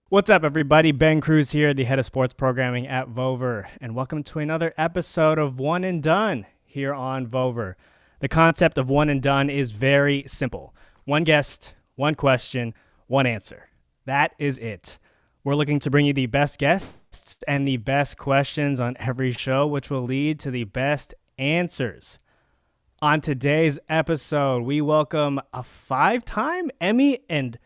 What's up, everybody? Ben Cruz here, the head of sports programming at Vover, and welcome to another episode of One and Done here on Vover. The concept of One and Done is very simple. One guest, one question, one answer. That is it. We're looking to bring you the best guests and the best questions on every show, which will lead to the best answers. On today's episode, we welcome a 5-time Emmy and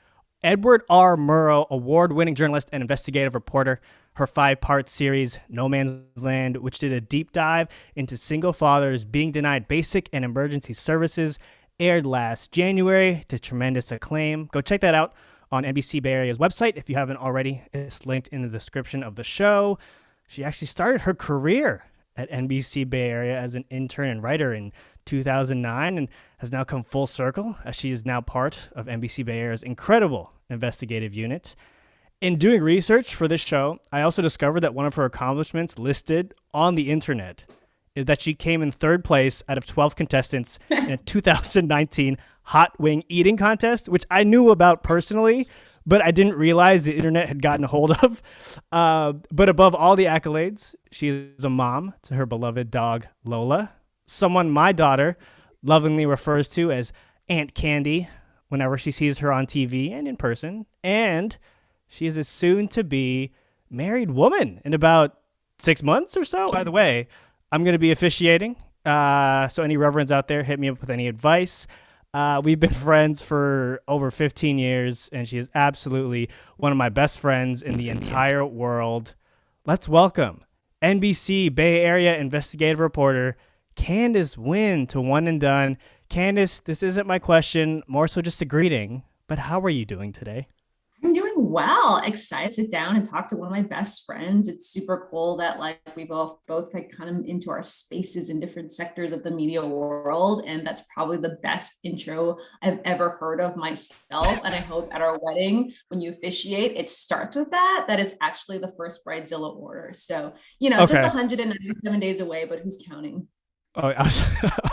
Edward R. Murrow award-winning journalist and investigative reporter. Her 5-part series, No Man's Land, which did a deep dive into single fathers being denied basic and emergency services, aired last January to tremendous acclaim. Go check that out on NBC Bay Area's website if you haven't already. It's linked in the description of the show. She actually started her career at NBC Bay Area as an intern and writer in 2009 and has now come full circle as she is now part of NBC Bay Area's incredible investigative unit. In doing research for this show, I also discovered that one of her accomplishments listed on the internet is that she came in 3rd place out of 12 contestants in a 2019 hot wing eating contest, which I knew about personally, but I didn't realize the internet had gotten a hold of. But above all the accolades, she is a mom to her beloved dog, Lola, someone my daughter lovingly refers to as Aunt Candy whenever she sees her on TV and in person. And she is a soon-to-be married woman in about 6 months or so. By the way, I'm going to be officiating, so any reverends out there, hit me up with any advice. We've been friends for over 15 years, and she is absolutely one of my best friends in the entire world. Let's welcome NBC Bay Area investigative reporter Candice Nguyen to One and Done. Candice, this isn't my question, more so just a greeting, but how are you doing today? I'm doing well. Excited to sit down and talk to one of my best friends. It's super cool that we both like kind of into our spaces in different sectors of the media world, and that's probably the best intro I've ever heard of myself. And I hope at our wedding, when you officiate, it starts with that. That is actually the first bridezilla order. So just Okay. 197 days away, but who's counting? Oh, I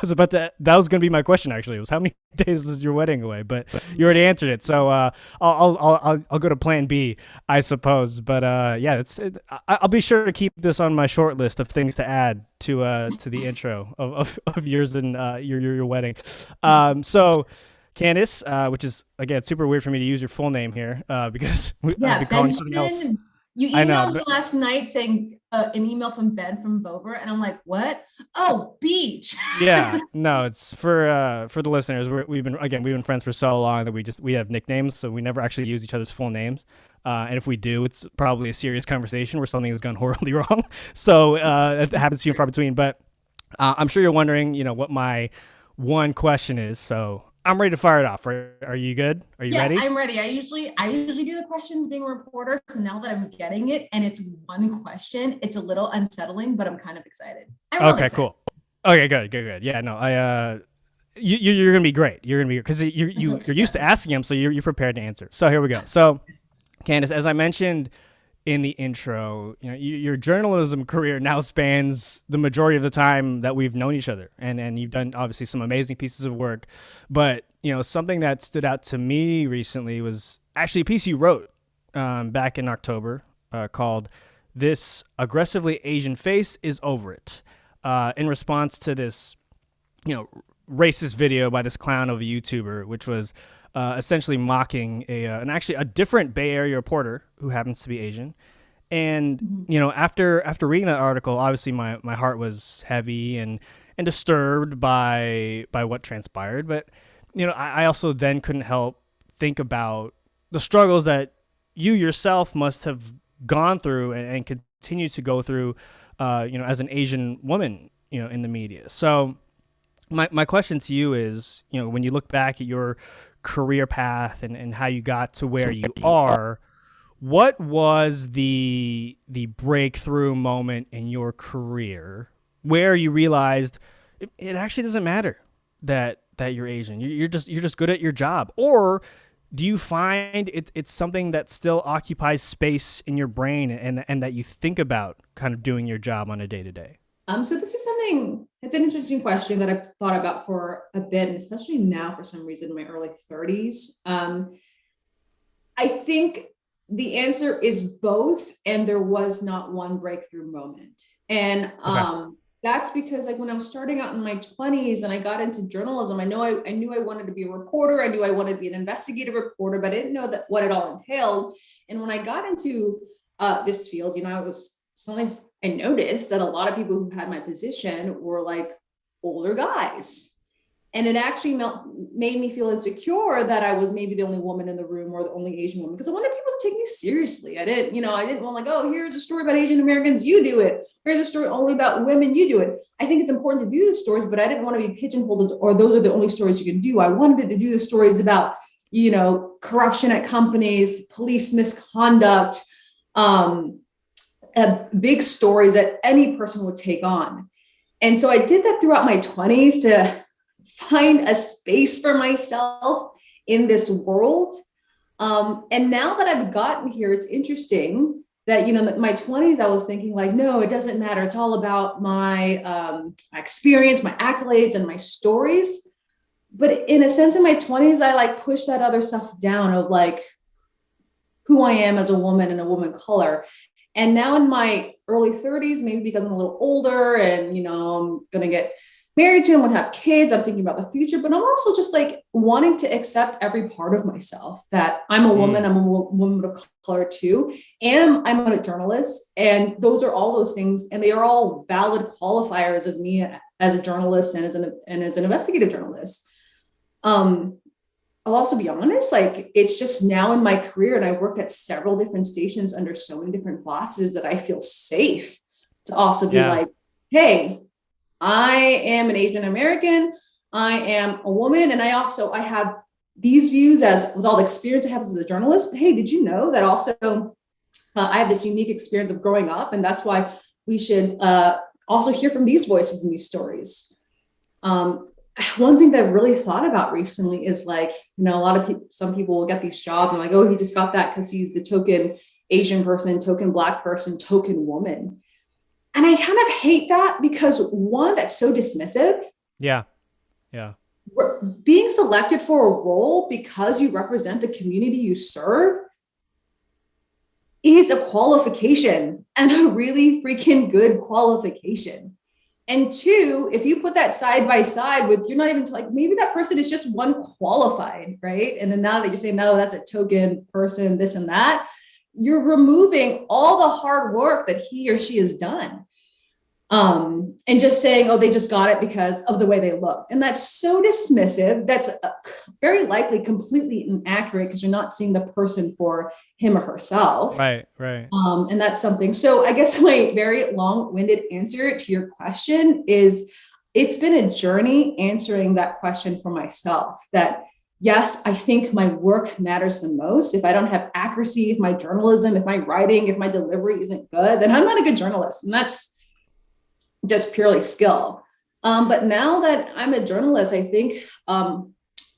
was about to. That was going to be my question. Actually, it was how many days is your wedding away? But you already answered it, so I'll go to Plan B, I suppose. But yeah, I'll be sure to keep this on my short list of things to add to the intro of yours and your wedding. So Candice, which is again super weird for me to use your full name here because I'll be calling you something else. You I know. emailed me last night saying an email from Ben from Vover, and I'm like, what? Oh, beach. Yeah, no, it's for the listeners. We've been friends for so long that we have nicknames, so we never actually use each other's full names. And if we do, it's probably a serious conversation where something has gone horribly wrong. So it happens few and far between. But I'm sure you're wondering, what my one question is. So I'm ready to fire it off. Are you good? Are you ready? I'm ready. I usually do the questions being a reporter. So now that I'm getting it and it's one question, it's a little unsettling, but I'm kind of excited. Okay, cool. Okay, good. Yeah, no, you're gonna be great. You're gonna be because you're used to asking them, so you're prepared to answer. So here we go. So, Candice, as I mentioned in the intro, your journalism career now spans the majority of the time that we've known each other, and you've done obviously some amazing pieces of work. But something that stood out to me recently was actually a piece you wrote back in October called "This Aggressively Asian Face Is Over It." In response to this, racist video by this clown of a YouTuber, which was essentially mocking a different Bay Area reporter who happens to be Asian. And after reading that article, obviously my heart was heavy and disturbed by what transpired. But I also then couldn't help think about the struggles that you yourself must have gone through and continue to go through, as an Asian woman, in the media. So my question to you is, when you look back at your career path and how you got to where you are, what was the breakthrough moment in your career where you realized it actually doesn't matter that you're Asian? You're just good at your job, or do you find it's something that still occupies space in your brain and that you think about kind of doing your job on a day-to-day? So this is it's an interesting question that I've thought about for a bit, and especially now for some reason in my early 30s. I think the answer is both, and there was not one breakthrough moment. And Okay. that's because like when I was starting out in my 20s and I got into journalism, I knew I wanted to be a reporter. I knew I wanted to be an investigative reporter, but I didn't know that what it all entailed. And when I got into this field, you know, I noticed that a lot of people who had my position were like older guys. And it actually made me feel insecure that I was maybe the only woman in the room or the only Asian woman, because I wanted people to take me seriously. I didn't want like, oh, here's a story about Asian Americans, you do it. Here's a story only about women, you do it. I think it's important to do the stories, but I didn't want to be pigeonholed or those are the only stories you can do. I wanted to do the stories about, you know, corruption at companies, police misconduct, big stories that any person would take on. And so I did that throughout my 20s to find a space for myself in this world. And now that I've gotten here, it's interesting that, you know, in my 20s, I was thinking like, no, it doesn't matter. It's all about my experience, my accolades, and my stories. But in a sense, in my 20s, I like pushed that other stuff down of like who I am as a woman and a woman of color. And now in my early 30s, maybe because I'm a little older and, you know, I'm going to get married to, I'm going to have kids, I'm thinking about the future, but I'm also just like wanting to accept every part of myself, that I'm a woman, I'm a woman of color too, and I'm a journalist. And those are all those things. And they are all valid qualifiers of me as a journalist and as an investigative journalist. I'll also be honest, like it's just now in my career, and I've worked at several different stations under so many different bosses that I feel safe to also be like, hey, I am an Asian American, I am a woman, and I have these views as with all the experience I have as a journalist. But hey, did you know that also I have this unique experience of growing up, and that's why we should also hear from these voices and these stories. One thing that I've really thought about recently is like, you know, a lot of people, some people will get these jobs and like, oh, he just got that because he's the token Asian person, token Black person, token woman. And I kind of hate that because one, that's so dismissive. Yeah. Yeah. Being selected for a role because you represent the community you serve is a qualification, and a really freaking good qualification. And two, if you put that side by side with, you're not even like, maybe that person is just one qualified, right? And then now that you're saying, no, that's a token person, this and that, you're removing all the hard work that he or she has done. And just saying, oh, they just got it because of the way they look. And that's so dismissive. That's very likely completely inaccurate because you're not seeing the person for him or herself. Right, right. And that's something. So I guess my very long-winded answer to your question is it's been a journey answering that question for myself, that yes, I think my work matters the most. If I don't have accuracy, if my journalism, if my writing, if my delivery isn't good, then I'm not a good journalist. And that's just purely skill. But now that I'm a journalist, I think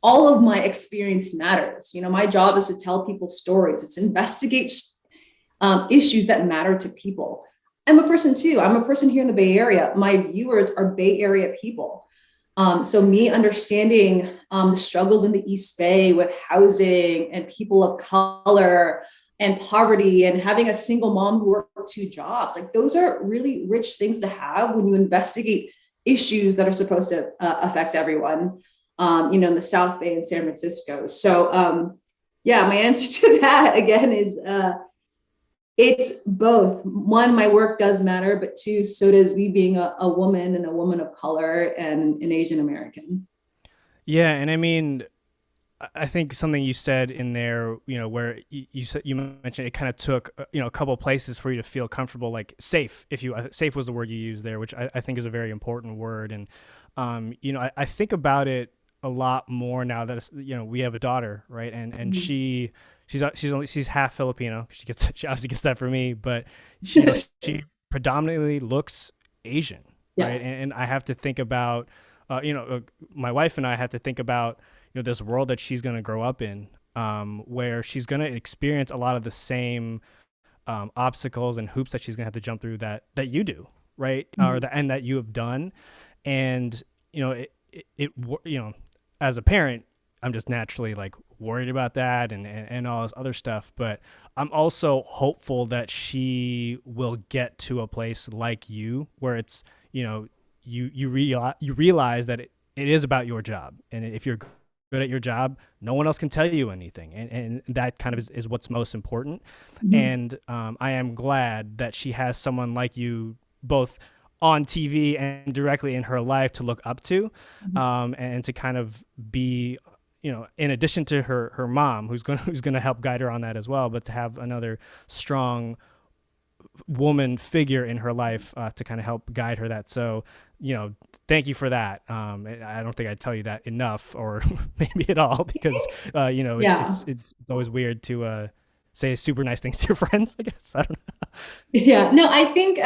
all of my experience matters. You know, my job is to tell people stories. It's investigate issues that matter to people. I'm a person too. I'm a person here in the Bay Area. My viewers are Bay Area people. So me understanding the struggles in the East Bay with housing and people of color and poverty and having a single mom who worked two jobs, like those are really rich things to have when you investigate issues that are supposed to affect everyone, you know, in the South Bay and San Francisco. So yeah, my answer to that again is it's both. One, my work does matter, but two, so does me being a woman and a woman of color and an Asian American. Yeah, and I mean, I think something you said in there, you know, where you said, you mentioned it kind of took, you know, a couple of places for you to feel comfortable, like safe. If you safe was the word you used there, which I think is a very important word. And you know, I think about it a lot more now that it's, you know, we have a daughter, right? And she's half Filipino. She obviously gets that from me, but she predominantly looks Asian, right? And I have to think about, you know, my wife and I have to think about, you know, this world that she's going to grow up in, where she's going to experience a lot of the same obstacles and hoops that she's going to have to jump through that you do, right? Mm-hmm. And that you have done. And, you know, it you know, as a parent, I'm just naturally like worried about that and all this other stuff. But I'm also hopeful that she will get to a place like you where it's, you know, you realize that it is about your job. And if you're good at your job, no one else can tell you anything. And that kind of is what's most important. Mm-hmm. And I am glad that she has someone like you both on TV and directly in her life to look up to, and to kind of be, you know, in addition to her mom, who's going to help guide her on that as well, but to have another strong woman figure in her life to kind of help guide her that. So, you know, thank you for that. I don't think I tell you that enough, or maybe at all, because you know, it's always weird to say super nice things to your friends, I guess. I don't know. Yeah, no, I think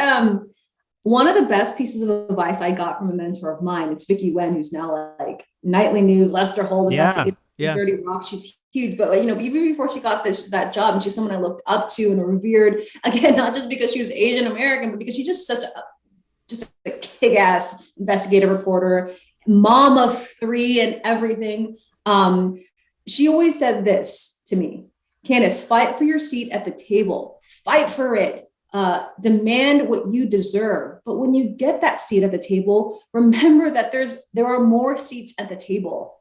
one of the best pieces of advice I got from a mentor of mine, it's Vicky Nguyen, who's now like Nightly News, Lester Holt, Investigative, Dirty Rock. She's huge, but you know, even before she got that job, and she's someone I looked up to and revered. Again, not just because she was Asian American, but because she's just just a kick-ass investigative reporter, mom of 3 and everything. She always said this to me: Candice, fight for your seat at the table, fight for it. Demand what you deserve. But when you get that seat at the table, remember that there are more seats at the table,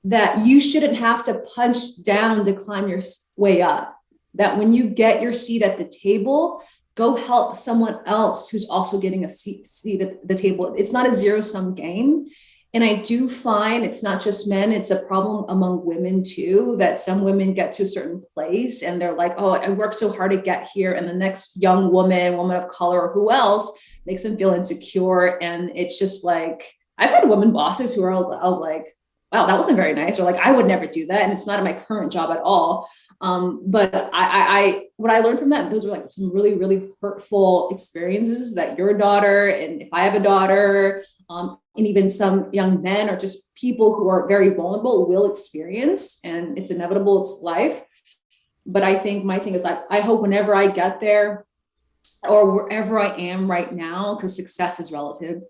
that you shouldn't have to punch down to climb your way up. That when you get your seat at the table, go help someone else who's also getting a seat at the table. It's not a zero-sum game. And I do find it's not just men, it's a problem among women too, that some women get to a certain place and they're like, oh, I worked so hard to get here. And the next young woman of color, or who else, makes them feel insecure. And it's just like, I've had women bosses who I was like, wow, that wasn't very nice. Or like, I would never do that. And it's not in my current job at all. But what I learned from that, those were like some really, really hurtful experiences that your daughter, and if I have a daughter, and even some young men, or just people who are very vulnerable, will experience, and it's inevitable, it's life. But I think my thing is, I hope whenever I get there, or wherever I am right now, because success is relative,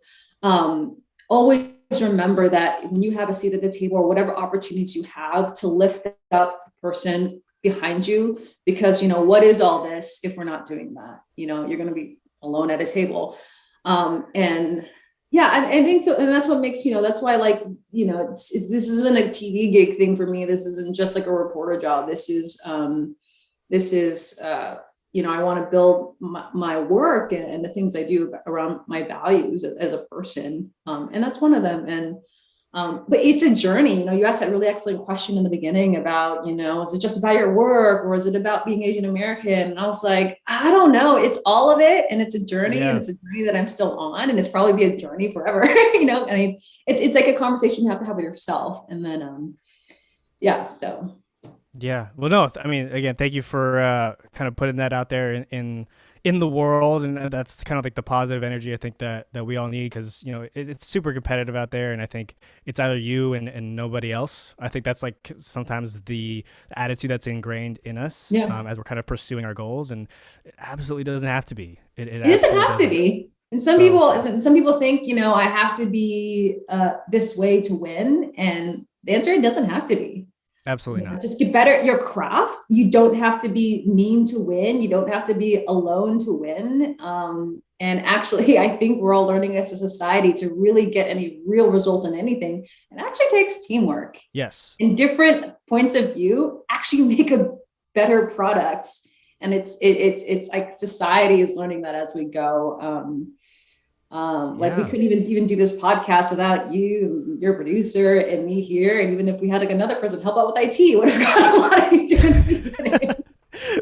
always remember that when you have a seat at the table, or whatever opportunities you have, to lift up the person behind you, because, you know, what is all this if we're not doing that? You know, you're going to be alone at a table. And yeah, I think so. And that's what makes, you know, that's why, like, you know, this isn't a TV gig thing for me. This isn't just like a reporter job. This is, you know, I want to build my work and the things I do around my values as a person. And that's one of them. And, but it's a journey. You know, you asked that really excellent question in the beginning about, you know, is it just about your work, or is it about being Asian American? And I was like, I don't know. It's all of it. And it's a journey, and it's a journey that I'm still on, and it's probably be a journey forever. You know, I mean, it's like a conversation you have to have with yourself. And then, yeah, so. Yeah. Well, no, I mean, again, thank you for kind of putting that out there in the world. And that's kind of like the positive energy I think that we all need, because, you know, it's super competitive out there. And I think it's either you and nobody else. I think that's like sometimes the attitude that's ingrained in us as we're kind of pursuing our goals. And it absolutely doesn't have to be. It doesn't have to be. And some people think, you know, I have to be this way to win. And the answer, it doesn't have to be. Absolutely not. Just get better at your craft. You don't have to be mean to win. You don't have to be alone to win. And actually, I think we're all learning as a society to really get any real results in anything. It actually takes teamwork. Yes. And different points of view actually make a better product. And it's like society is learning that as we go. Like we couldn't even do this podcast without you, your producer, and me here. And even if we had like another person help out with IT, it would have got a lot easier.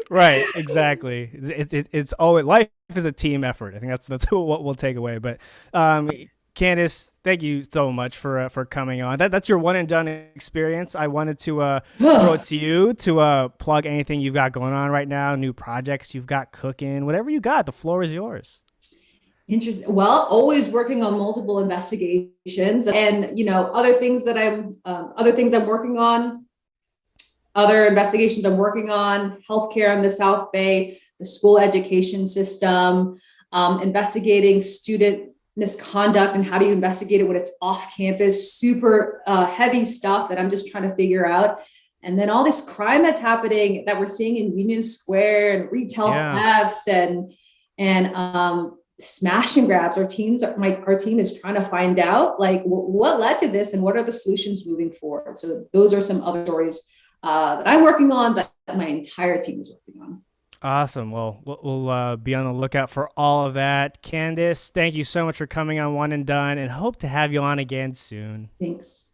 Right, exactly. It's always, life is a team effort. I think that's what we'll take away. But Candice, thank you so much for coming on. That's your one and done experience. I wanted to throw it to you to plug anything you've got going on right now, new projects you've got cooking, whatever you got. The floor is yours. Interesting. Well, always working on multiple investigations, and, you know, other things I'm working on, other investigations I'm working on, healthcare in the South Bay, the school education system, investigating student misconduct and how do you investigate it when it's off campus, super heavy stuff that I'm just trying to figure out. And then all this crime that's happening that we're seeing in Union Square and retail thefts and smash and grabs. Our team is trying to find out like what led to this and what are the solutions moving forward. So those are some other stories that I'm working on that my entire team is working on. Awesome. Well, we'll be on the lookout for all of that. Candice, thank you so much for coming on One and Done, and hope to have you on again soon. Thanks.